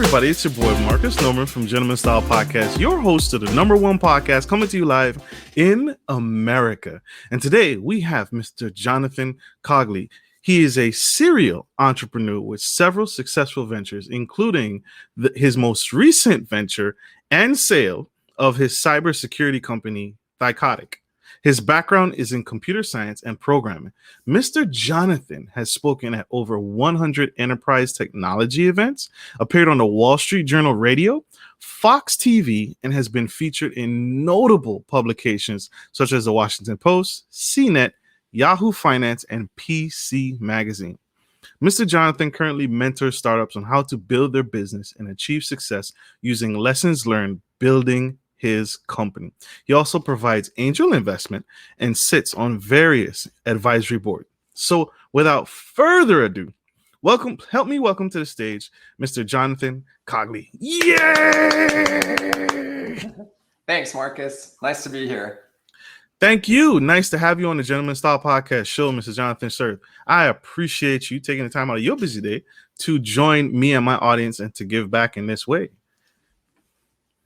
everybody? It's your boy Marcus Norman from Gentleman Style Podcast, your host of the #1 podcast coming to you live in America. And today we have Mr. Johnathan Cogley. He is a serial entrepreneur with several successful ventures, including his most recent venture and sale of his cybersecurity company, Thycotic. His background is in computer science and programming. Mr. Johnathan has spoken at over 100 enterprise technology events, appeared on the Wall Street Journal Radio, Fox TV, and has been featured in notable publications such as the Washington Post, CNET, Yahoo Finance, and PC Magazine. Mr. Johnathan currently mentors startups on how to build their business and achieve success using lessons learned building his company. He also provides angel investment and sits on various advisory boards. So without further ado, help me welcome to the stage, Mr. Johnathan Cogley. Yay! Thanks, Marcus. Nice to be here. Thank you. Nice to have you on the Gentleman Style Podcast show, Mr. Johnathan, sir. I appreciate you taking the time out of your busy day to join me and my audience and to give back in this way.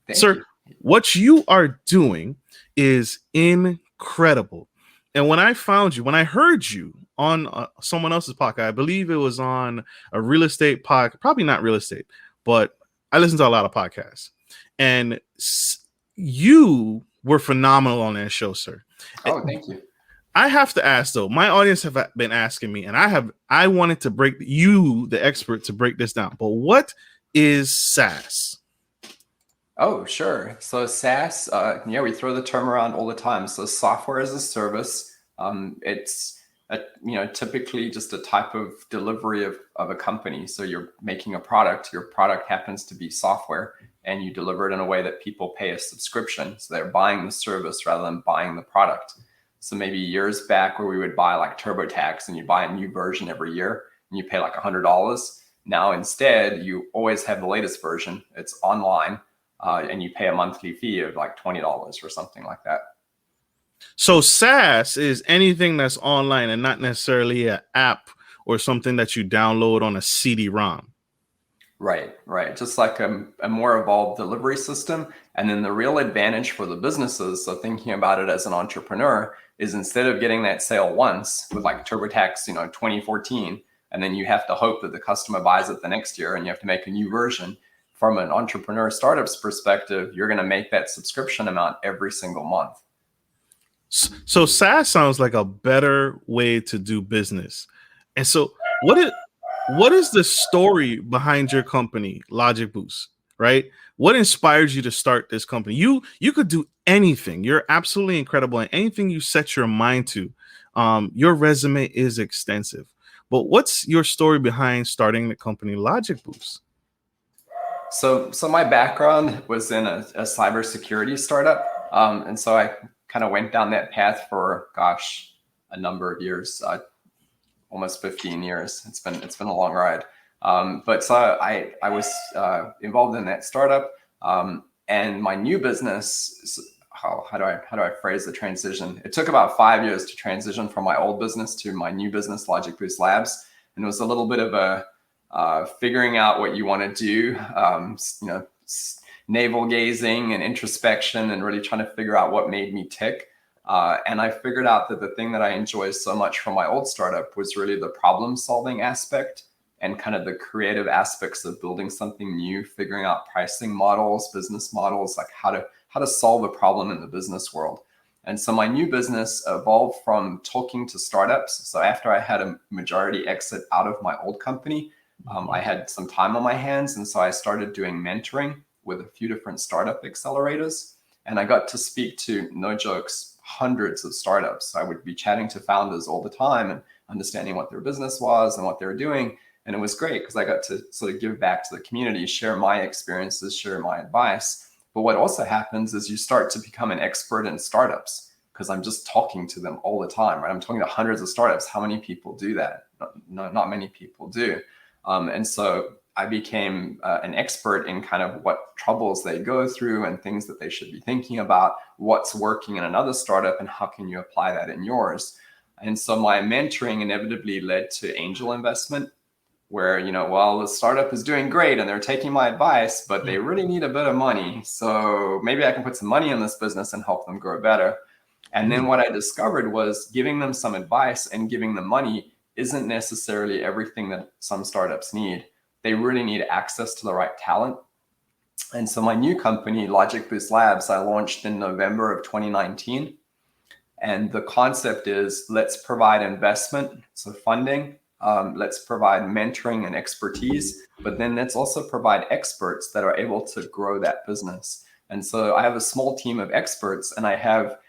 Thank Sir, you. What you are doing is incredible. And when I heard you on someone else's podcast, I believe it was on a real estate podcast, probably not real estate, but I listen to a lot of podcasts. And you were phenomenal on that show, sir. Oh, thank you. I have to ask though, my audience have been asking me, and I wanted to break you, the expert, to break this down. But what is SaaS? Oh, sure. So SaaS, we throw the term around all the time. So software as a service. It's typically just a type of delivery of a company. So you're making a product. Your product happens to be software, and you deliver it in a way that people pay a subscription. So they're buying the service rather than buying the product. So maybe years back where we would buy like TurboTax and you buy a new version every year and you pay like $100. Now instead, you always have the latest version. It's online. And you pay a monthly fee of like $20 or something like that. So SaaS is anything that's online and not necessarily an app or something that you download on a CD-ROM. Right. Just like a more evolved delivery system. And then the real advantage for the businesses, so thinking about it as an entrepreneur, is instead of getting that sale once with like TurboTax, 2014, and then you have to hope that the customer buys it the next year and you have to make a new version. From an entrepreneur startup's perspective, you're going to make that subscription amount every single month. So SaaS sounds like a better way to do business. And so what is the story behind your company, LogicBoost, right? What inspired you to start this company? You could do anything. You're absolutely incredible. And anything you set your mind to, your resume is extensive. But what's your story behind starting the company LogicBoost? So my background was in a cybersecurity startup. And so I kind of went down that path for, a number of years, almost 15 years. It's been a long ride. But so I was involved in that startup. And my new business, how do I phrase the transition? It took about 5 years to transition from my old business to my new business, LogicBoosts Labs. And it was a little bit of a figuring out what you want to do, navel gazing and introspection and really trying to figure out what made me tick. And I figured out that the thing that I enjoyed so much from my old startup was really the problem solving aspect and kind of the creative aspects of building something new, figuring out pricing models, business models, like how to solve a problem in the business world. And so my new business evolved from talking to startups. So after I had a majority exit out of my old company, I had some time on my hands, and so I started doing mentoring with a few different startup accelerators, and I got to speak to, no jokes, hundreds of startups. I would be chatting to founders all the time and understanding what their business was and what they were doing, and it was great because I got to sort of give back to the community, share my experiences, share my advice. But what also happens is you start to become an expert in startups because I'm just talking to them all the time, right? I'm talking to hundreds of startups. How many people do that? Not many people do. And so I became an expert in kind of what troubles they go through and things that they should be thinking about, what's working in another startup and how can you apply that in yours. And so my mentoring inevitably led to angel investment, where, well, the startup is doing great and they're taking my advice, but they really need a bit of money. So maybe I can put some money in this business and help them grow better. And then what I discovered was giving them some advice and giving them money isn't necessarily everything that some startups need. They really need access to the right talent. And so my new company, LogicBoosts Labs, I launched in November of 2019. And the concept is, let's provide investment, so funding. Let's provide mentoring and expertise, but then let's also provide experts that are able to grow that business. And so I have a small team of experts, and I have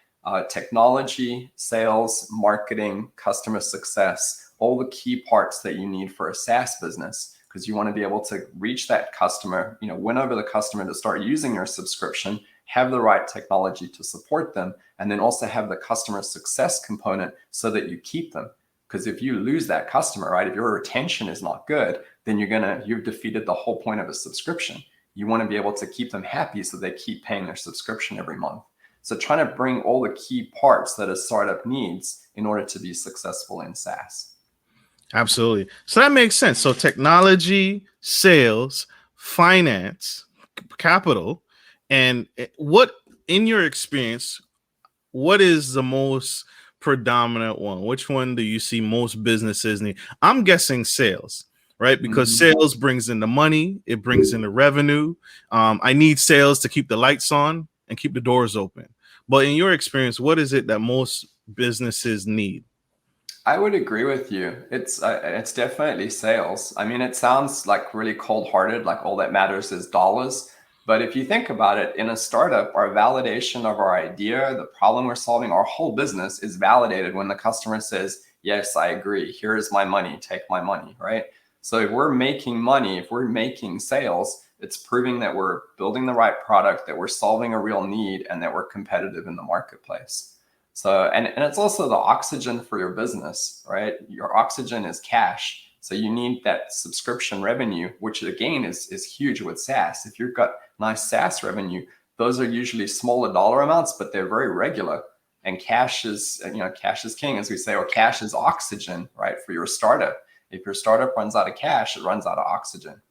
technology, sales, marketing, customer success, all the key parts that you need for a SaaS business, because you want to be able to reach that customer, win over the customer to start using your subscription, have the right technology to support them, and then also have the customer success component so that you keep them. Because if you lose that customer, right, if your retention is not good, then you've defeated the whole point of a subscription. You want to be able to keep them happy so they keep paying their subscription every month. So trying to bring all the key parts that a startup needs in order to be successful in SaaS. Absolutely. So that makes sense. So technology, sales, finance, capital, and what, in your experience, what is the most predominant one? Which one do you see most businesses need? I'm guessing sales, right? Because sales brings in the money, it brings in the revenue. I need sales to keep the lights on and keep the doors open. But in your experience, what is it that most businesses need? I would agree with you. It's definitely sales. I mean, it sounds like really cold-hearted, like all that matters is dollars. But if you think about it, in a startup, our validation of our idea, the problem we're solving, our whole business is validated when the customer says, yes, I agree. Here is my money. Take my money, right? So if we're making money, if we're making sales, it's proving that we're building the right product, that we're solving a real need, and that we're competitive in the marketplace. So, and it's also the oxygen for your business, right? Your oxygen is cash. So you need that subscription revenue, which again is huge with SaaS. If you've got nice SaaS revenue, those are usually smaller dollar amounts, but they're very regular. And cash is king, as we say, or cash is oxygen, right? For your startup. If your startup runs out of cash, it runs out of oxygen.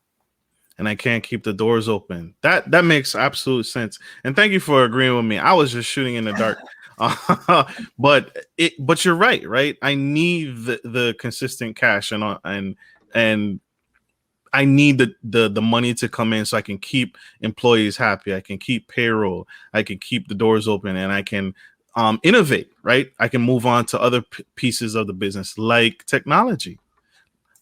And I can't keep the doors open. That makes absolute sense. And thank you for agreeing with me. I was just shooting in the dark. But you're right? I need the consistent cash and I need the money to come in so I can keep employees happy. I can keep payroll. I can keep the doors open, and I can innovate. Right? I can move on to other pieces of the business, like technology.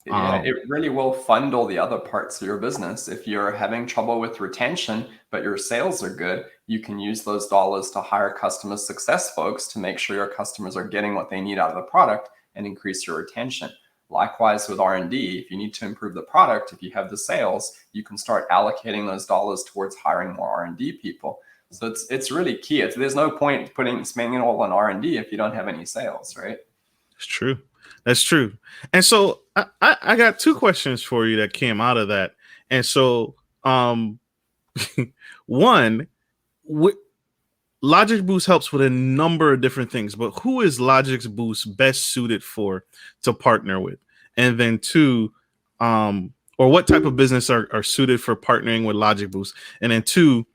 Yeah, it really will fund all the other parts of your business. If you're having trouble with retention, but your sales are good, you can use those dollars to hire customer success folks to make sure your customers are getting what they need out of the product and increase your retention. Likewise with R&D, if you need to improve the product, if you have the sales, you can start allocating those dollars towards hiring more R&D people. So it's really key. There's no point spending it all on R&D if you don't have any sales, right? It's true. That's true. And so I got two questions for you that came out of that. And so one, LogicBoost helps with a number of different things, but who is LogicBoost best suited to partner with? And then two, or what type of business are suited for partnering with LogicBoost? And then two,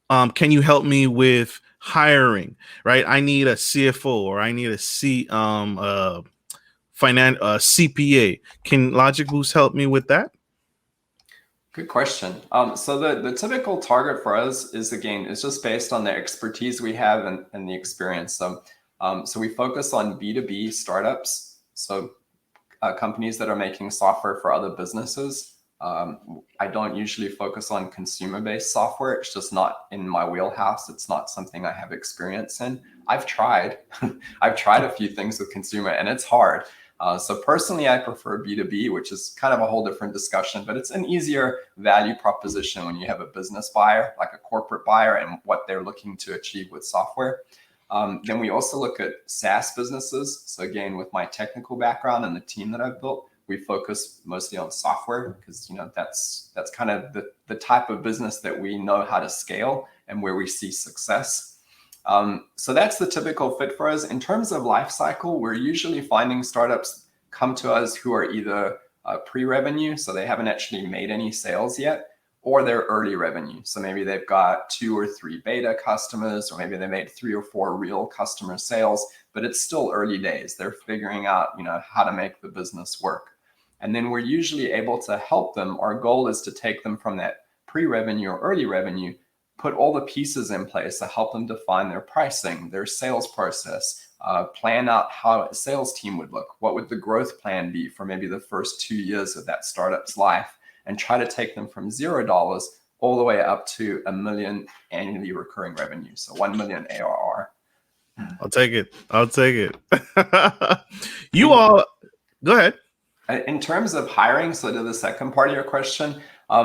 can you help me with hiring? Right, I need a CFO or I need a CPA. Can LogicBoost help me with that? Good question. So the typical target for us is just based on the expertise we have and the experience. So we focus on B2B startups. So companies that are making software for other businesses. I don't usually focus on consumer-based software. It's just not in my wheelhouse. It's not something I have experience in. I've tried. I've tried a few things with consumer, and it's hard. So personally, I prefer B2B, which is kind of a whole different discussion, but it's an easier value proposition when you have a business buyer, like a corporate buyer, and what they're looking to achieve with software. Then we also look at SaaS businesses. So again, with my technical background and the team that I've built, we focus mostly on software because that's kind of the type of business that we know how to scale and where we see success. So that's the typical fit for us. In terms of life cycle, we're usually finding startups come to us who are either pre-revenue, so they haven't actually made any sales yet, or they're early revenue. So maybe they've got 2 or 3 beta customers, or maybe they made 3 or 4 real customer sales, but it's still early days. They're figuring out, how to make the business work. And then we're usually able to help them. Our goal is to take them from that pre-revenue or early revenue, put all the pieces in place to help them define their pricing, their sales process, plan out how a sales team would look. What would the growth plan be for maybe the first 2 years of that startup's life? And try to take them from $0 all the way up to $1 million annually recurring revenue. So 1 million ARR. I'll take it. You all, go ahead. In terms of hiring, so to the second part of your question,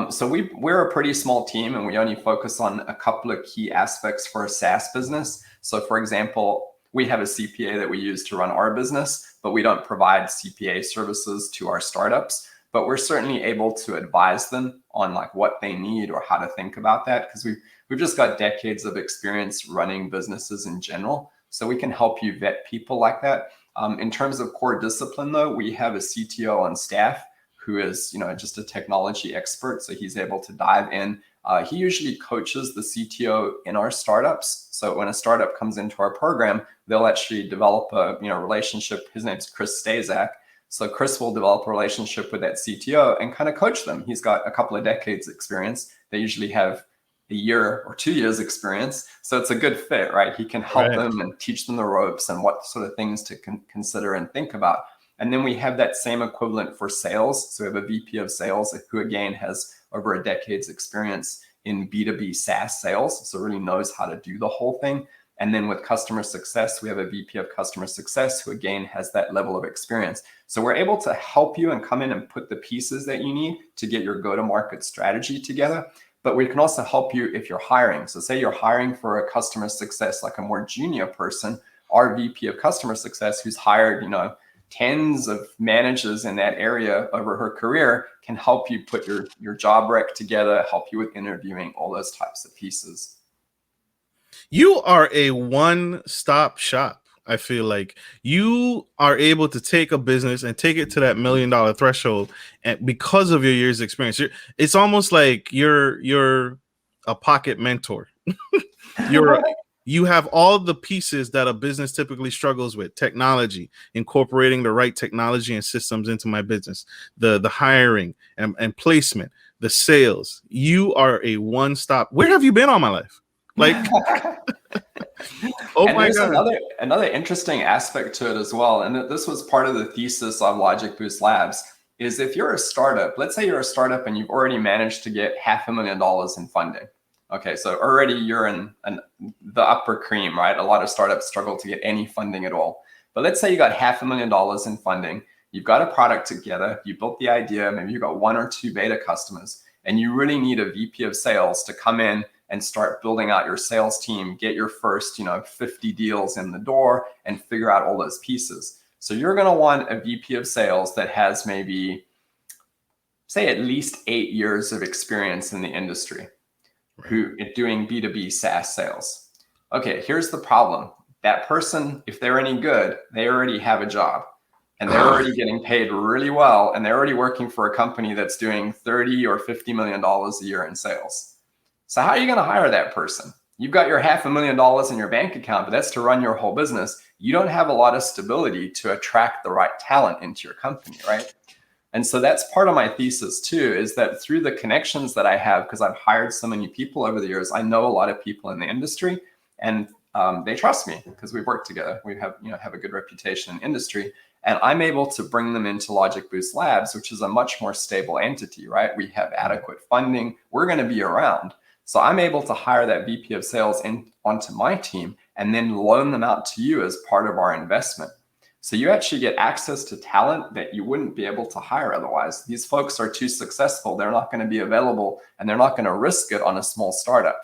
so we're a pretty small team and we only focus on a couple of key aspects for a SaaS business. So for example, we have a CPA that we use to run our business, but we don't provide CPA services to our startups. But we're certainly able to advise them on like what they need or how to think about that, because we've just got decades of experience running businesses in general. So we can help you vet people like that. In terms of core discipline, though, we have a CTO on staff who is, just a technology expert. So he's able to dive in. He usually coaches the CTO in our startups. So when a startup comes into our program, they'll actually develop a relationship. His name's Chris Stazak. So Chris will develop a relationship with that CTO and kind of coach them. He's got a couple of decades experience. They usually have a year or 2 years experience. So it's a good fit, right? He can help them and teach them the ropes and what sort of things to consider and think about. And then we have that same equivalent for sales. So we have a VP of sales who again has over a decade's experience in B2B SaaS sales. So really knows how to do the whole thing. And then with customer success, we have a VP of customer success who again has that level of experience. So we're able to help you and come in and put the pieces that you need to get your go-to-market strategy together. But we can also help you if you're hiring. So say you're hiring for a customer success, like a more junior person, our VP of customer success who's hired, tens of managers in that area over her career can help you put your job rec together, help you with interviewing, all those types of pieces. You are a one-stop shop. I feel like you are able to take a business and take it to that $1 million threshold, and because of your years' experience, it's almost like you're a pocket mentor. You have all the pieces that a business typically struggles with: technology, incorporating the right technology and systems into my business, the hiring and placement, the sales. You are a one-stop. Where have you been all my life? Like, oh and my there's God. another interesting aspect to it as well. And this was part of the thesis of LogicBoosts Labs is if you're a startup, let's say you're a startup and you've already managed to get $500,000 in funding. Okay, so already you're in the upper cream, right? A lot of startups struggle to get any funding at all. But let's say you got $500,000 in funding. You've got a product together. You built the idea. Maybe you got 1 or 2 beta customers, and you really need a VP of sales to come in and start building out your sales team, get your first, 50 deals in the door and figure out all those pieces. So you're going to want a VP of sales that has maybe, say, at least 8 years of experience in the industry, who doing B2B SaaS sales. Okay, here's the problem. That person, if they're any good, they already have a job and they're already getting paid really well. And they're already working for a company that's doing $30 or $50 million a year in sales. So how are you going to hire that person? You've got your $500,000 in your bank account, but that's to run your whole business. You don't have a lot of stability to attract the right talent into your company, right? And so that's part of my thesis too, is that through the connections that I have, because I've hired so many people over the years, I know a lot of people in the industry, and they trust me because we've worked together. We have a good reputation in industry, and I'm able to bring them into LogicBoosts Labs, which is a much more stable entity, right? We have adequate funding. We're going to be around. So I'm able to hire that VP of sales onto my team and then loan them out to you as part of our investment. So you actually get access to talent that you wouldn't be able to hire otherwise. These folks are too successful. They're not going to be available, and they're not going to risk it on a small startup.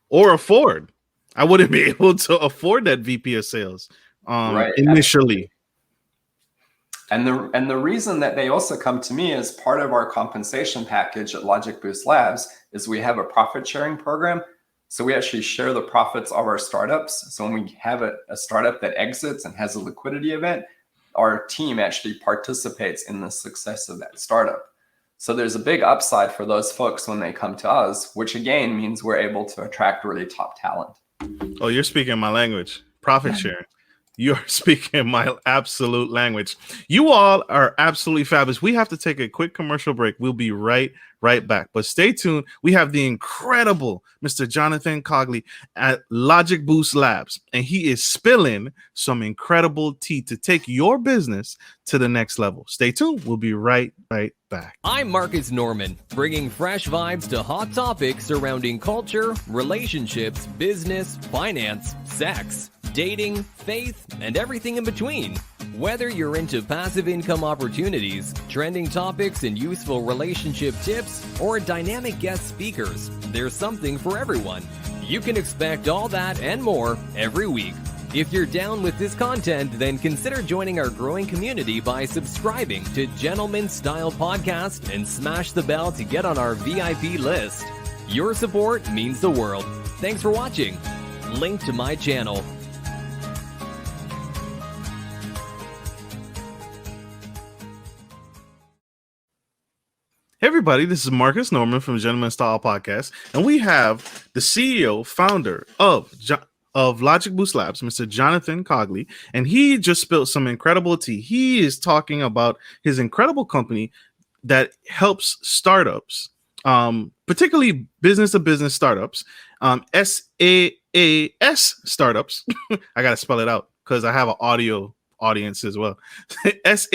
Or afford. I wouldn't be able to afford that VP of sales initially. And the reason that they also come to me as part of our compensation package at LogicBoosts Labs is we have a profit sharing program. So we actually share the profits of our startups. So when we have a startup that exits and has a liquidity event, our team actually participates in the success of that startup. So there's a big upside for those folks when they come to us, which again means we're able to attract really top talent. Oh, you're speaking my language. Profit sharing. You're speaking my absolute language. You all are absolutely fabulous. We have to take a quick commercial break. We'll be right back. But stay tuned. We have the incredible Mr. Johnathan Cogley at LogicBoosts Labs, and he is spilling some incredible tea to take your business to the next level. Stay tuned. We'll be right back. I'm Marcus Norman, bringing fresh vibes to hot topics surrounding culture, relationships, business, finance, sex, dating, faith, and everything in between. Whether you're into passive income opportunities, trending topics and useful relationship tips, or dynamic guest speakers, there's something for everyone. You can expect all that and more every week. If you're down with this content, then consider joining our growing community by subscribing to Gentleman Style Podcast and smash the bell to get on our VIP list. Your support means the world. Thanks for watching. Link to my channel. Hey everybody, this is Marcus Norman from Gentleman Style Podcast, and we have the CEO, founder of LogicBoosts Labs, Mr. Johnathan Cogley, and he just spilled some incredible tea. He is talking about his incredible company that helps startups, particularly business-to-business startups, SaaS startups. I got to spell it out because I have an audio audience as well. SaaS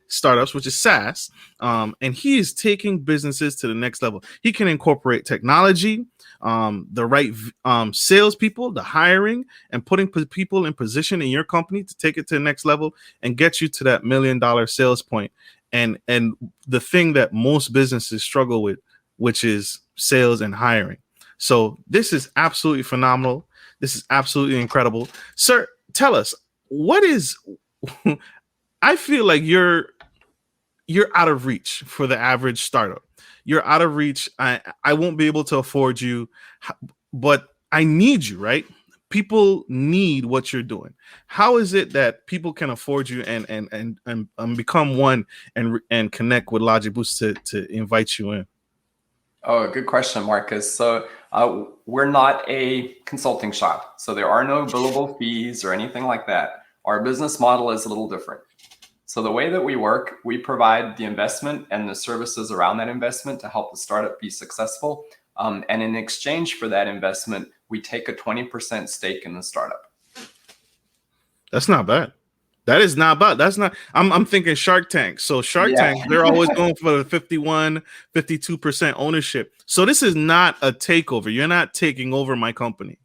startups, which is SaaS, and he is taking businesses to the next level. He can incorporate technology, the right salespeople, the hiring, and putting people in position in your company to take it to the next level and get you to that $1 million sales point. And the thing that most businesses struggle with, which is sales and hiring. So this is absolutely phenomenal. This is absolutely incredible. Sir, tell us, what is I feel like you're out of reach for the average startup. You're out of reach. I won't be able to afford you, but I need you, right? People need what you're doing. How is it that people can afford you and become one and connect with LogicBoost to invite you in? Oh, good question, Marcus. So we're not a consulting shop, so there are no billable fees or anything like that. Our business model is a little different. So the way that we work, we provide the investment and the services around that investment to help the startup be successful. And in exchange for that investment, we take a 20% stake in the startup. That's not bad. That is not bad. That's not, I'm thinking Shark Tank. So Shark Tank, they're always going for the 51, 52% ownership. So this is not a takeover. You're not taking over my company.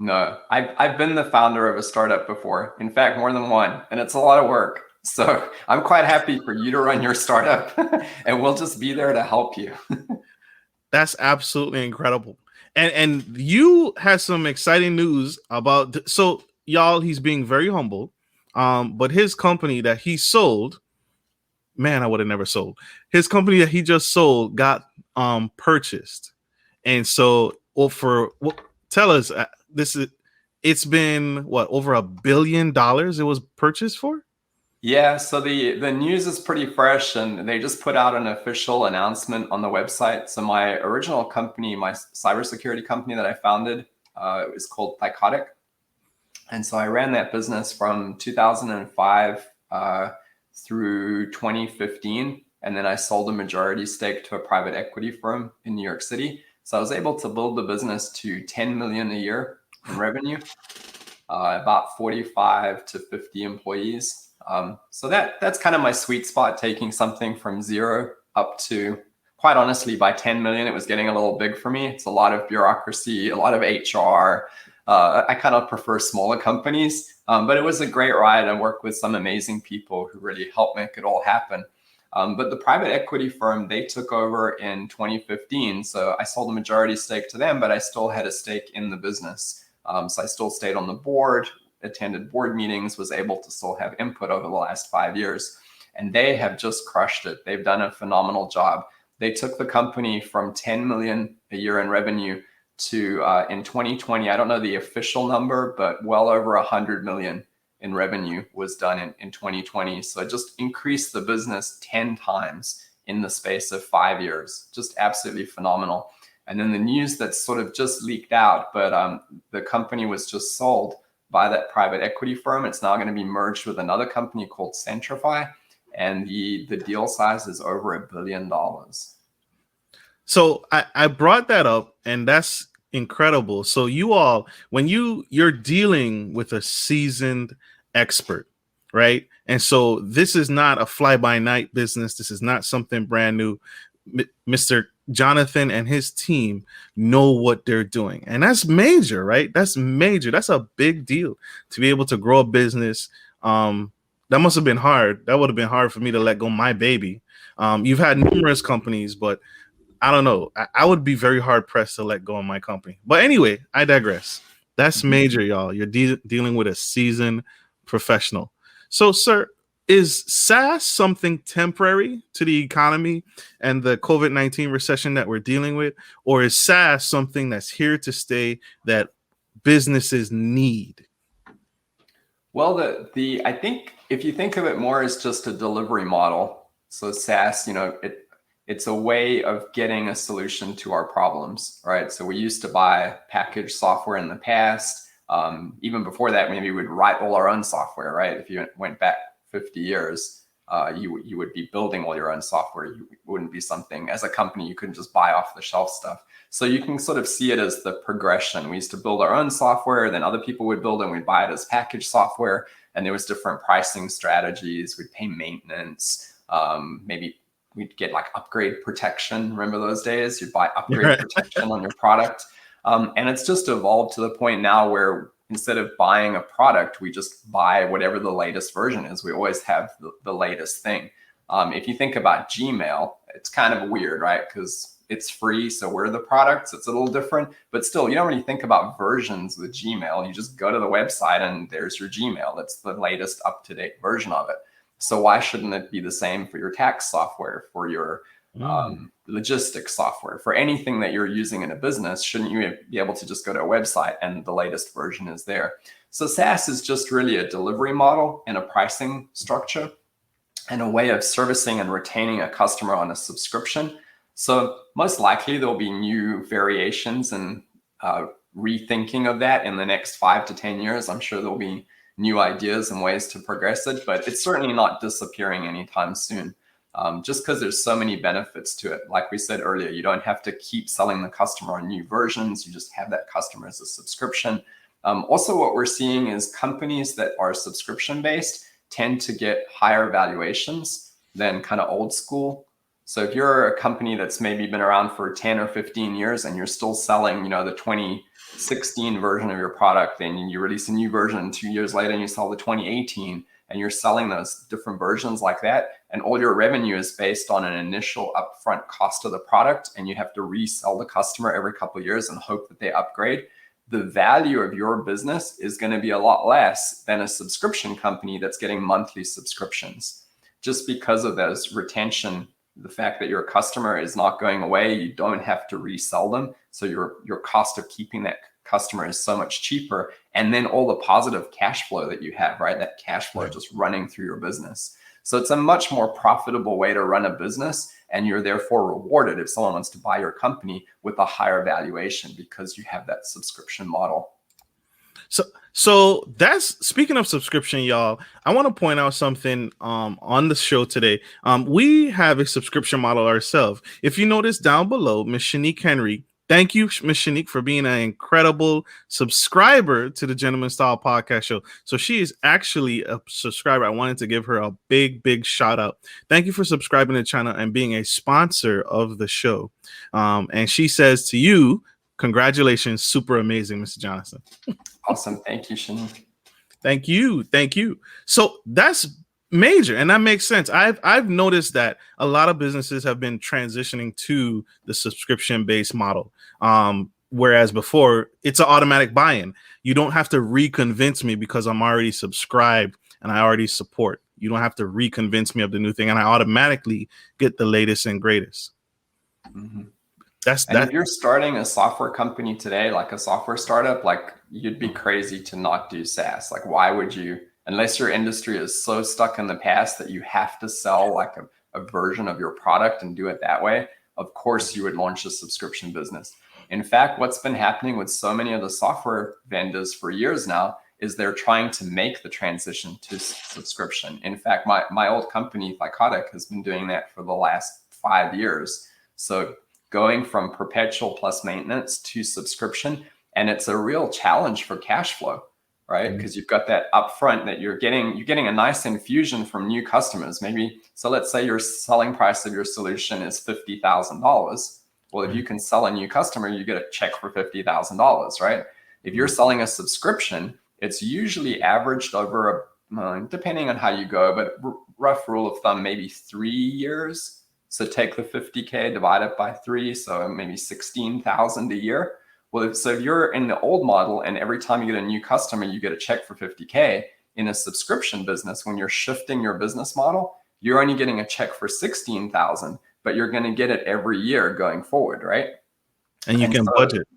No, I've been the founder of a startup before. In fact, more than one, and it's a lot of work. So I'm quite happy for you to run your startup and we'll just be there to help you. That's absolutely incredible. And you had some exciting news about, so y'all, he's being very humble. But his company that he sold, man, I would have never sold. His company that he just sold got purchased. And so tell us, it's been what, over $1 billion it was purchased for? Yeah, so the news is pretty fresh, and they just put out an official announcement on the website. So my original company, my cybersecurity company that I founded, it was called Thycotic. And so I ran that business from 2005 through 2015. And then I sold a majority stake to a private equity firm in New York City. So I was able to build the business to 10 million a year in revenue, about 45 to 50 employees. So that's kind of my sweet spot, taking something from zero up to, quite honestly, by 10 million, it was getting a little big for me. It's a lot of bureaucracy, a lot of HR. I kind of prefer smaller companies, but it was a great ride. I worked with some amazing people who really helped make it all happen. But the private equity firm, they took over in 2015. So I sold a majority stake to them, but I still had a stake in the business. So I still stayed on the board, attended board meetings, was able to still have input over the last 5 years. And they have just crushed it. They've done a phenomenal job. They took the company from 10 million a year in revenue to in 2020, I don't know the official number, but well over 100 million in revenue was done in 2020. So it just increased the business 10 times in the space of 5 years. Just absolutely phenomenal. And then the news that sort of just leaked out, but the company was just sold by that private equity firm. It's now going to be merged with another company called Centrify, and the deal size is over $1 billion. So I brought that up, and that's incredible. So you all, when you're dealing with a seasoned expert, right? And so this is not a fly-by-night business. This is not something brand new. Mr. Johnathan and his team know what they're doing. And that's major, right? That's major. That's a big deal to be able to grow a business. That must have been hard. That would have been hard for me to let go my baby. You've had numerous companies, but I don't know. I would be very hard pressed to let go of my company. But anyway, I digress. That's major, y'all. You're dealing with a seasoned professional. So, sir, is SaaS something temporary to the economy and the COVID-19 recession that we're dealing with? Or is SaaS something that's here to stay that businesses need? Well, I think if you think of it more as just a delivery model, so SaaS, it's a way of getting a solution to our problems, right? So we used to buy packaged software in the past. Even before that, maybe we'd write all our own software, right? If you went back 50 years, you would be building all your own software. You wouldn't be something, as a company, you couldn't just buy off the shelf stuff. So you can sort of see it as the progression. We used to build our own software, then other people would build it, and we'd buy it as packaged software. And there was different pricing strategies. We'd pay maintenance, maybe we'd get like upgrade protection. Remember those days? You'd buy upgrade protection on your product. And it's just evolved to the point now where instead of buying a product, we just buy whatever the latest version is. We always have the latest thing. If you think about Gmail, it's kind of weird, right? Because it's free, so we're the products. It's a little different, but still, you don't really think about versions with Gmail. You just go to the website and there's your Gmail. That's the latest up-to-date version of it. So why shouldn't it be the same for your tax software, for your logistics software, for anything that you're using in a business? Shouldn't you be able to just go to a website and the latest version is there? So SaaS is just really a delivery model and a pricing structure and a way of servicing and retaining a customer on a subscription. So most likely there'll be new variations and rethinking of that in the next 5 to 10 years. I'm sure there'll be new ideas and ways to progress it, but it's certainly not disappearing anytime soon. Just because there's so many benefits to it. Like we said earlier, you don't have to keep selling the customer on new versions. You just have that customer as a subscription. Also, what we're seeing is companies that are subscription-based tend to get higher valuations than kind of old school. So if you're a company that's maybe been around for 10 or 15 years and you're still selling, the 2016 version of your product, then you release a new version 2 years later and you sell the 2018, and you're selling those different versions like that, and all your revenue is based on an initial upfront cost of the product, and you have to resell the customer every couple of years and hope that they upgrade, the value of your business is going to be a lot less than a subscription company that's getting monthly subscriptions. Just because of those retention, the fact that your customer is not going away, you don't have to resell them. So your cost of keeping that customer is so much cheaper. And then all the positive cash flow that you have, right? That cash flow just running through your business. So it's a much more profitable way to run a business. And you're therefore rewarded if someone wants to buy your company with a higher valuation because you have that subscription model. So that's, speaking of subscription, y'all, I want to point out something on the show today. We have a subscription model ourselves. If you notice down below, Miss Shanique Henry, thank you, Miss Shanique, for being an incredible subscriber to the Gentleman Style Podcast Show. So she is actually a subscriber. I wanted to give her a big shout out. Thank you for subscribing to the channel and being a sponsor of the show. And she says to you, congratulations, super amazing, Mr. Johnathan. Awesome. Thank you, Shanique. Thank you. So that's major, and that makes sense. I've noticed that a lot of businesses have been transitioning to the subscription-based model. Whereas before, it's an automatic buy-in. You don't have to reconvince me because I'm already subscribed and I already support. You don't have to reconvince me of the new thing, and I automatically get the latest and greatest. Mm-hmm. If you're starting a software company today, like a software startup, like you'd be crazy to not do SaaS. Like, why would you unless your industry is so stuck in the past that you have to sell like a version of your product and do it that way, of course you would launch a subscription business. In fact, what's been happening with so many of the software vendors for years now is they're trying to make the transition to subscription. In fact, my old company, Thycotic, has been doing that for the last 5 years. So going from perpetual plus maintenance to subscription, and it's a real challenge for cash flow, right? Because you've got that upfront that you're getting a nice infusion from new customers. Maybe, so let's say your selling price of your solution is $50,000. Well, if you can sell a new customer, you get a check for $50,000, right? If you're selling a subscription, it's usually averaged over, depending on how you go, but rough rule of thumb, maybe 3 years. So take the 50K, divide it by 3, so maybe 16,000 a year. Well, so if you're in the old model and every time you get a new customer, you get a check for 50K, in a subscription business, when you're shifting your business model, you're only getting a check for 16,000, but you're going to get it every year going forward, right? And you can budget.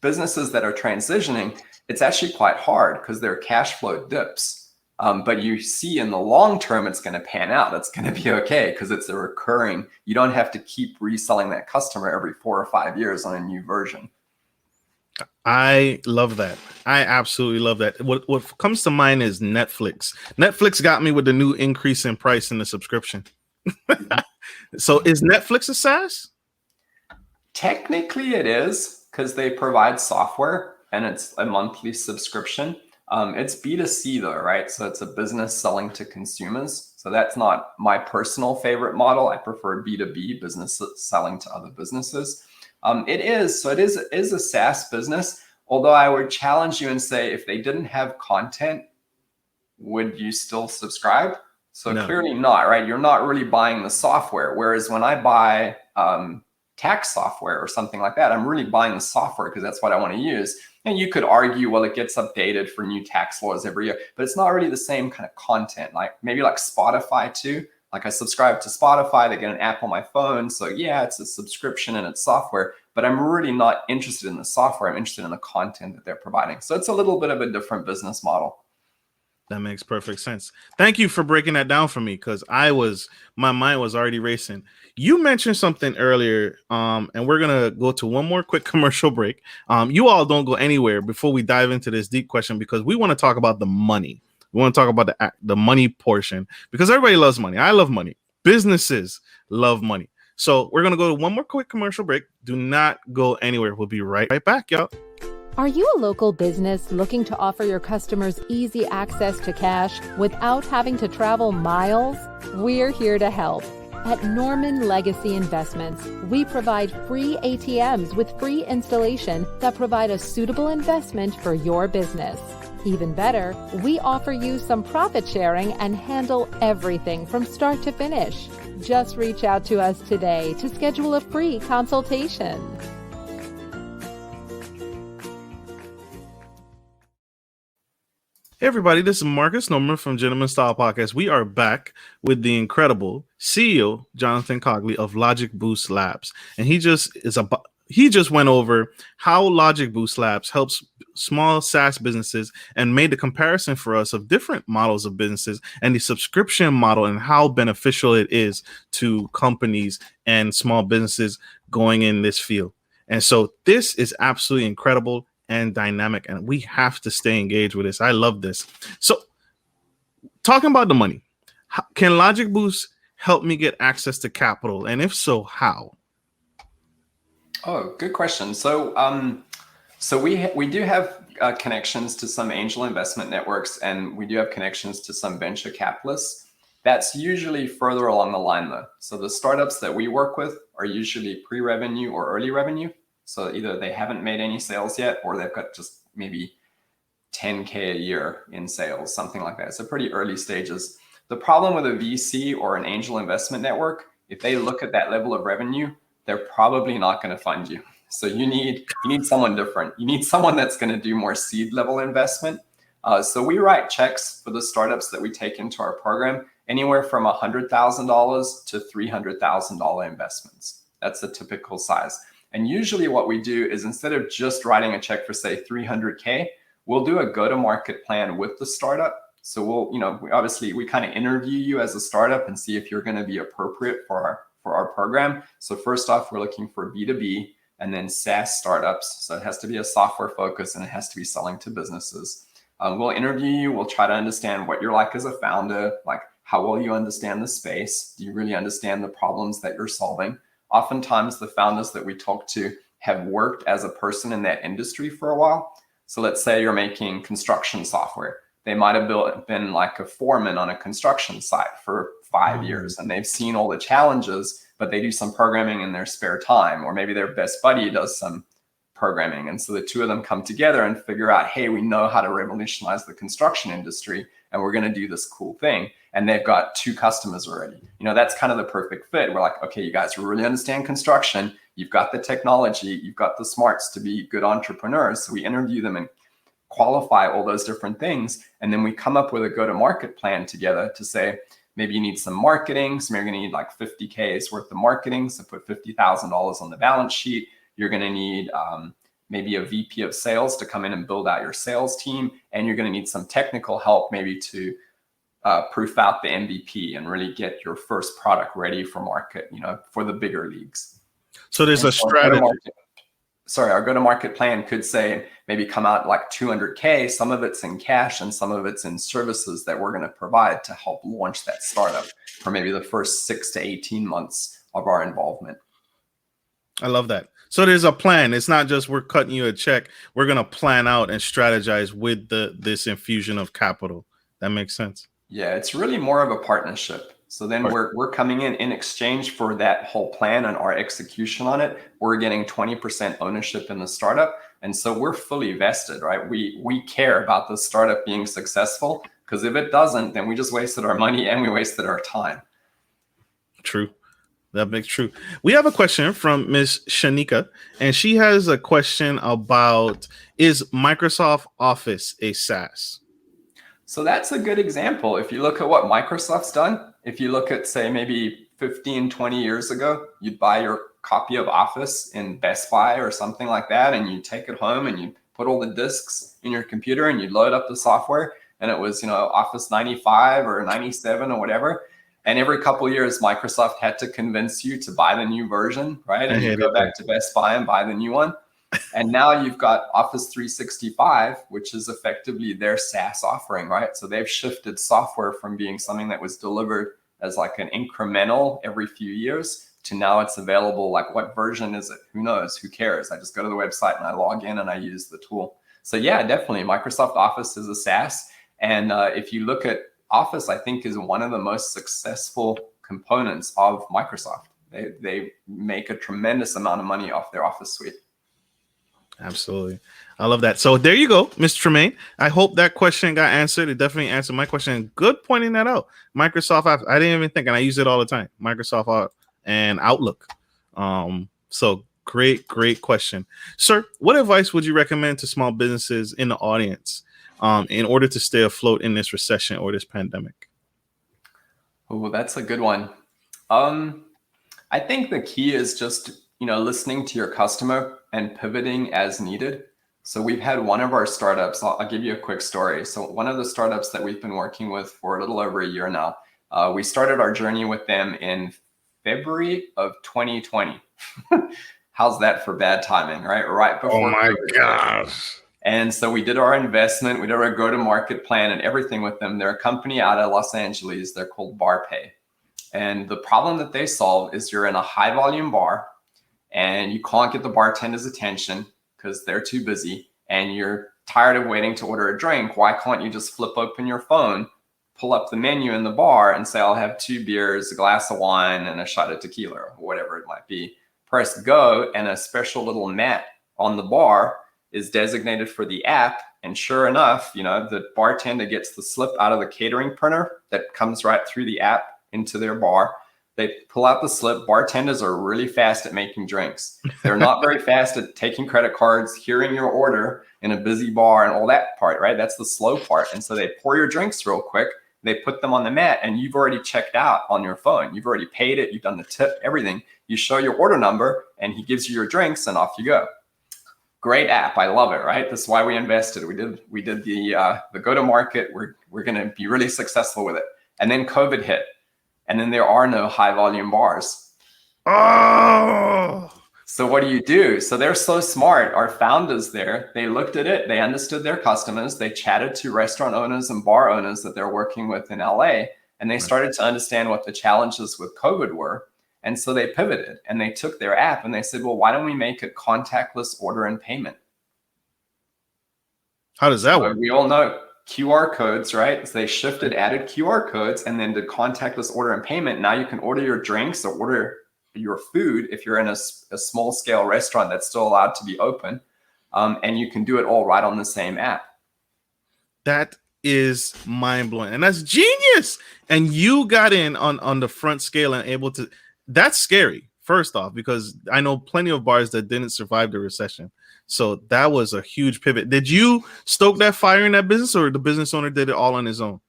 Businesses that are transitioning, it's actually quite hard because their cash flow dips. But you see in the long term, it's going to pan out. It's going to be okay because it's a recurring. You don't have to keep reselling that customer every 4 or 5 years on a new version. I love that. I absolutely love that. What comes to mind is Netflix. Netflix got me with the new increase in price in the subscription. So is Netflix a SaaS? Technically it is, because they provide software and it's a monthly subscription. It's B2C though, right? So it's a business selling to consumers. So that's not my personal favorite model. I prefer B2B, business selling to other businesses. It is a SaaS business, although I would challenge you and say, if they didn't have content, would you still subscribe? So no. Clearly not, right? You're not really buying the software. Whereas when I buy tax software or something like that, I'm really buying the software because that's what I want to use. And you could argue, well, it gets updated for new tax laws every year, but it's not really the same kind of content. Like maybe like Spotify too. Like I subscribe to Spotify, they get an app on my phone. So yeah, it's a subscription and it's software, but I'm really not interested in the software. I'm interested in the content that they're providing. So it's a little bit of a different business model. That makes perfect sense. Thank you for breaking that down for me, because my mind was already racing. You mentioned something earlier, and we're gonna go to one more quick commercial break. You all don't go anywhere before we dive into this deep question, because we want to talk about the money. We want to talk about the money portion, because everybody loves money. I love money. Businesses love money. So we're gonna go to one more quick commercial break. Do not go anywhere. We'll be right back, y'all. Are you a local business looking to offer your customers easy access to cash without having to travel miles? We're here to help. At Norman Legacy Investments, we provide free ATMs with free installation that provide a suitable investment for your business. Even better, we offer you some profit sharing and handle everything from start to finish. Just reach out to us today to schedule a free consultation. Hey everybody, this is Marcus Norman from Gentleman Style Podcast. We are back with the incredible CEO, Johnathan Cogley of LogicBoosts Labs. And he just went over how LogicBoosts Labs helps small SaaS businesses and made the comparison for us of different models of businesses and the subscription model and how beneficial it is to companies and small businesses going in this field. And so this is absolutely incredible and dynamic, and we have to stay engaged with this. I love this. So talking about the money, can LogicBoost help me get access to capital? And if so, how? Oh, good question. So we do have connections to some angel investment networks, and we do have connections to some venture capitalists. That's usually further along the line though. So the startups that we work with are usually pre-revenue or early revenue. So either they haven't made any sales yet, or they've got just maybe 10K a year in sales, something like that. So pretty early stages. The problem with a VC or an angel investment network, if they look at that level of revenue, they're probably not going to fund you. So you need someone different. You need someone that's going to do more seed level investment. So we write checks for the startups that we take into our program, anywhere from $100,000 to $300,000 investments. That's the typical size. And usually what we do is, instead of just writing a check for say 300K, we'll do a go-to-market plan with the startup So we kind of interview you as a startup and see if you're going to be appropriate for our program. So first off, we're looking for B2B and then SaaS startups. So it has to be a software focus and it has to be selling to businesses. We'll interview you. We'll try to understand what you're like as a founder, like how well you understand the space. Do you really understand the problems that you're solving? Oftentimes, the founders that we talk to have worked as a person in that industry for a while. So let's say you're making construction software. They might have been like a foreman on a construction site for 5 years, and they've seen all the challenges, but they do some programming in their spare time, or maybe their best buddy does some programming. And so the two of them come together and figure out, hey, we know how to revolutionize the construction industry, and we're going to do this cool thing. And they've got 2 customers already. That's kind of the perfect fit. We're like, okay, you guys really understand construction. You've got the technology. You've got the smarts to be good entrepreneurs. So we interview them and qualify all those different things. And then we come up with a go-to-market plan together to say, maybe you need some marketing. So maybe you're going to need like $50K's worth of marketing. So put $50,000 on the balance sheet. You're going to need maybe a VP of sales to come in and build out your sales team. And you're going to need some technical help, maybe to proof out the MVP and really get your first product ready for market, for the bigger leagues. So there's a strategy. Our go-to-market plan could say maybe come out like $200K. Some of it's in cash and some of it's in services that we're going to provide to help launch that startup for maybe the first 6 to 18 months of our involvement. I love that. So there's a plan. It's not just we're cutting you a check. We're going to plan out and strategize with this infusion of capital. That makes sense. Yeah, it's really more of a partnership. So then we're coming in exchange for that whole plan and our execution on it. We're getting 20% ownership in the startup. And so we're fully vested, right? We care about the startup being successful, because if it doesn't, then we just wasted our money and we wasted our time. True. That makes true. We have a question from Miss Shanika, and she has a question about, is Microsoft Office a SaaS? So that's a good example. If you look at what Microsoft's done, if you look at, say, maybe 15, 20 years ago, you'd buy your copy of Office in Best Buy or something like that, and you take it home and you put all the disks in your computer and you load up the software, and it was, Office 95 or 97 or whatever. And every couple of years, Microsoft had to convince you to buy the new version, right? And you go back to Best Buy and buy the new one. And now you've got Office 365, which is effectively their SaaS offering, right? So they've shifted software from being something that was delivered as like an incremental every few years to now it's available. Like, what version is it? Who knows? Who cares? I just go to the website and I log in and I use the tool. So yeah, definitely Microsoft Office is a SaaS. And if you look at Office, I think, is one of the most successful components of Microsoft. They make a tremendous amount of money off their Office suite. Absolutely. I love that. So there you go, Mr. Tremaine. I hope that question got answered. It definitely answered my question. Good pointing that out. Microsoft, I didn't even think, and I use it all the time. Microsoft and Outlook. So great question. Sir, what advice would you recommend to small businesses in the audience in order to stay afloat in this recession or this pandemic? Oh, that's a good one. I think the key is just, listening to your customer and pivoting as needed. So we've had one of our startups, I'll give you a quick story. So one of the startups that we've been working with for a little over a year now, we started our journey with them in February of 2020. How's that for bad timing, right? Right before. Oh my gosh. And so we did our investment, we did our go-to-market plan and everything with them. They're a company out of Los Angeles. They're called BarPay. And the problem that they solve is you're in a high volume bar and you can't get the bartender's attention because they're too busy and you're tired of waiting to order a drink. Why can't you just flip open your phone, pull up the menu in the bar and say, I'll have 2 beers, a glass of wine, and a shot of tequila, or whatever it might be. Press go, and a special little mat on the bar is designated for the app. And sure enough, the bartender gets the slip out of the catering printer that comes right through the app into their bar. They pull out the slip. Bartenders are really fast at making drinks. They're not very fast at taking credit cards, hearing your order in a busy bar and all that part, right? That's the slow part. And so they pour your drinks real quick. They put them on the mat and you've already checked out on your phone. You've already paid it. You've done the tip, everything. You show your order number and he gives you your drinks and off you go. Great app. I love it, right? This is why we invested. We did the go-to-market. We're going to be really successful with it. And then COVID hit. And then there are no high volume bars. Oh, so what do? So they're so smart. Our founders there, they looked at it. They understood their customers. They chatted to restaurant owners and bar owners that they're working with in LA. And they started to understand what the challenges with COVID were. And so they pivoted and they took their app and they said, well, why don't we make it contactless order and payment? How does that work? We all know QR codes, right? So they shifted, added QR codes, and then did contactless order and payment. Now you can order your drinks or order your food if you're in a small scale restaurant that's still allowed to be open. And you can do it all right on the same app. That is mind blowing. And that's genius. And you got in on the front scale and able to, that's scary. First off, because I know plenty of bars that didn't survive the recession. So that was a huge pivot. Did you stoke that fire in that business, or the business owner did it all on his own?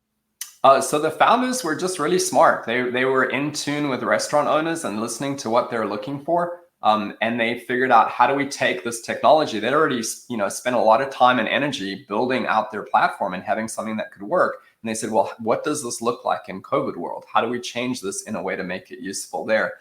So the founders were just really smart. They were in tune with restaurant owners and listening to what they're looking for. And they figured out, how do we take this technology? They'd already, spent a lot of time and energy building out their platform and having something that could work. And they said, well, what does this look like in COVID world? How do we change this in a way to make it useful there?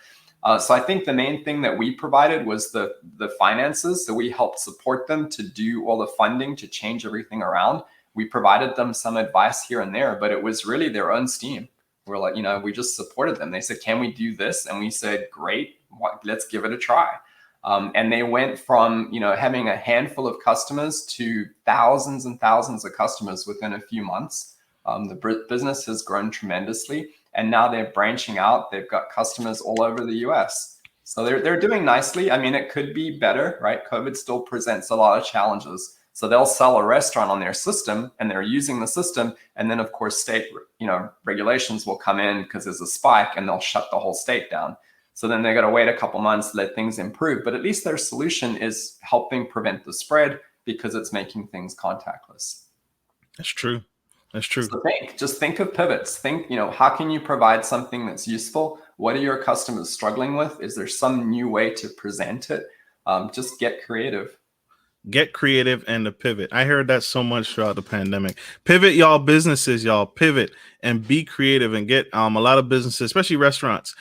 So I think the main thing that we provided was the finances. So we helped support them to do all the funding to change everything around. We provided them some advice here and there, but it was really their own steam. We're like, we just supported them. They said, can we do this? And we said, great, let's give it a try. And they went from, having a handful of customers to thousands and thousands of customers within a few months. The business has grown tremendously. And now they're branching out. They've got customers all over the US. So they're doing nicely. I mean, it could be better, right? COVID still presents a lot of challenges. So they'll sell a restaurant on their system and they're using the system. And then of course, state, regulations will come in because there's a spike and they'll shut the whole state down. So then they got to wait a couple months, let things improve. But at least their solution is helping prevent the spread because it's making things contactless. That's true. That's true. So just think of pivots. Think, how can you provide something that's useful? What are your customers struggling with? Is there some new way to present it? Just get creative. Get creative and the pivot. I heard that so much throughout the pandemic. Pivot, y'all, businesses, y'all, pivot and be creative and get a lot of businesses, especially restaurants.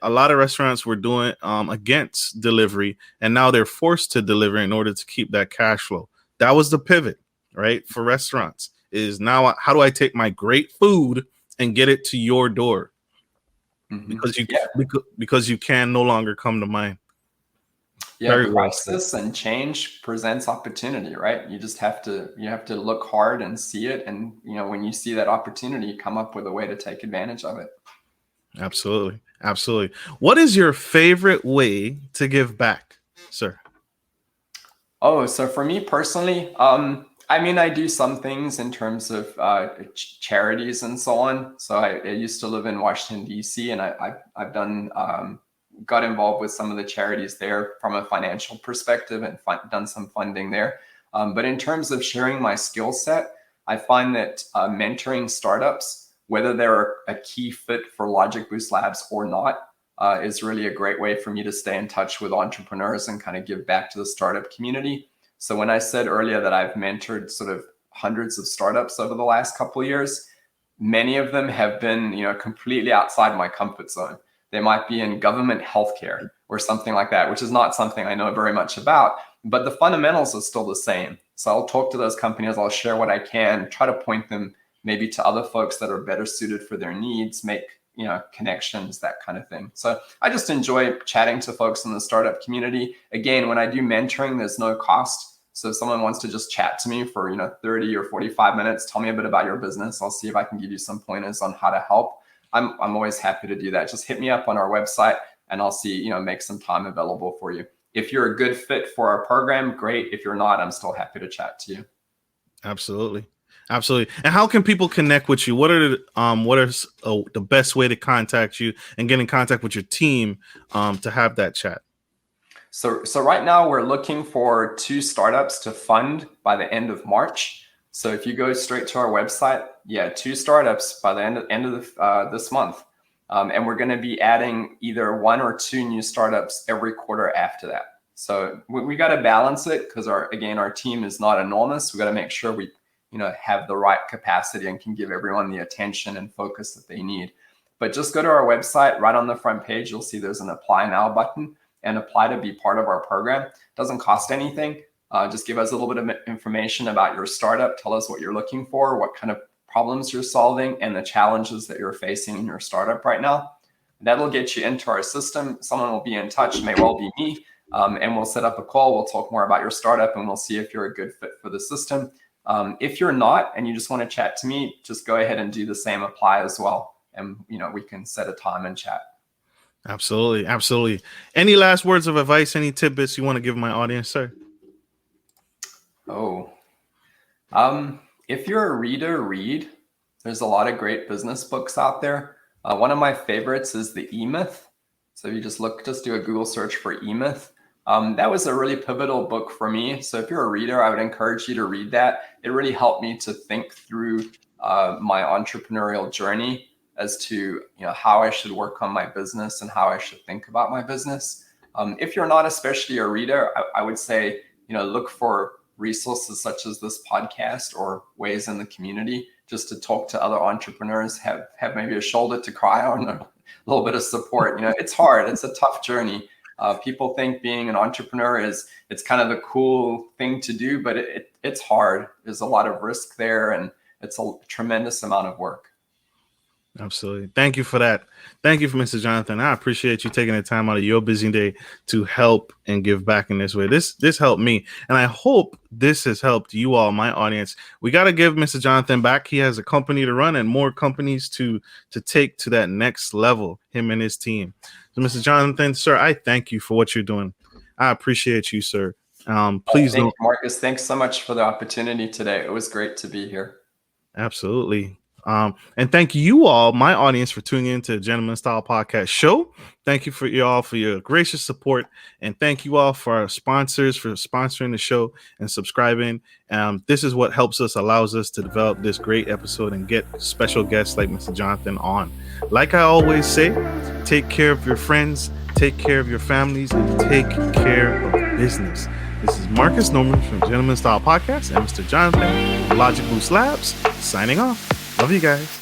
A lot of restaurants were doing against delivery, and now they're forced to deliver in order to keep that cash flow. That was the pivot, right? For restaurants is now, how do I take my great food and get it to your door? Mm-hmm. Because you can no longer come to mine. Yeah, crisis and change presents opportunity, right? You have to look hard and see it, and when you see that opportunity, come up with a way to take advantage of it. Absolutely. What is your favorite way to give back, sir? Oh, so for me personally, I do some things in terms of charities and so on. So I used to live in Washington, D.C., and I've done got involved with some of the charities there from a financial perspective and done some funding there. But in terms of sharing my skill set, I find that mentoring startups, whether they're a key fit for LogicBoosts Labs or not, is really a great way for me to stay in touch with entrepreneurs and kind of give back to the startup community. So when I said earlier that I've mentored sort of hundreds of startups over the last couple of years, many of them have been, completely outside my comfort zone. They might be in government healthcare or something like that, which is not something I know very much about, but the fundamentals are still the same. So I'll talk to those companies, I'll share what I can, try to point them maybe to other folks that are better suited for their needs, make, connections, that kind of thing. So I just enjoy chatting to folks in the startup community. Again, when I do mentoring, there's no cost. So if someone wants to just chat to me for, 30 or 45 minutes, tell me a bit about your business. I'll see if I can give you some pointers on how to help. I'm always happy to do that. Just hit me up on our website and I'll see, make some time available for you. If you're a good fit for our program, great. If you're not, I'm still happy to chat to you. Absolutely. And how can people connect with you? What are the best way to contact you and get in contact with your team to have that chat? So right now we're looking for 2 startups to fund by the end of March. So if you go straight to our website, 2 startups by the end of this month. And we're going to be adding either 1 or 2 new startups every quarter after that. So we got to balance it because our team is not enormous. We got to make sure we, have the right capacity and can give everyone the attention and focus that they need. But just go to our website. Right on the front page, you'll see there's an apply now button, and apply to be part of our program. It doesn't cost anything. Just give us a little bit of information about your startup. Tell us what you're looking for, what kind of problems you're solving, and the challenges that you're facing in your startup right now. That'll get you into our system. Someone will be in touch, may well be me, and we'll set up a call. We'll talk more about your startup, and we'll see if you're a good fit for the system. If you're not, and you just want to chat to me, just go ahead and do the same apply as well. And, we can set a time and chat. Absolutely. Absolutely. Any last words of advice, any tidbits you want to give my audience, sir? If you're a reader, read. There's a lot of great business books out there. One of my favorites is the E-Myth. So you just do a Google search for E-Myth. That was a really pivotal book for me. So if you're a reader, I would encourage you to read that. It really helped me to think through my entrepreneurial journey as to how I should work on my business and how I should think about my business. If you're not especially a reader, I would say look for resources such as this podcast or ways in the community just to talk to other entrepreneurs, have maybe a shoulder to cry on, a little bit of support. It's hard. It's a tough journey. People think being an entrepreneur it's kind of the cool thing to do, but it's hard. There's a lot of risk there, and it's a tremendous amount of work. Absolutely. Thank you for that. Thank you for Mr. Johnathan. I appreciate you taking the time out of your busy day to help and give back in this way. This helped me, and I hope this has helped you all, my audience. We got to give Mr. Johnathan back. He has a company to run and more companies to take to that next level, him and his team. So Mr. Johnathan, sir, I thank you for what you're doing. I appreciate you, sir. Please don't. Marcus, thanks so much for the opportunity today. It was great to be here. Absolutely. And thank you all, my audience, for tuning in to the Gentleman Style Podcast show. Thank you for your gracious support, and thank you all for our sponsors for sponsoring the show and subscribing. This is what helps us, allows us to develop this great episode and get special guests like Mr. Johnathan on. Like I always say, take care of your friends, take care of your families, and take care of business. This is Marcus Norman from Gentleman Style Podcast and Mr. Johnathan from LogicBoosts Labs signing off. Love you guys.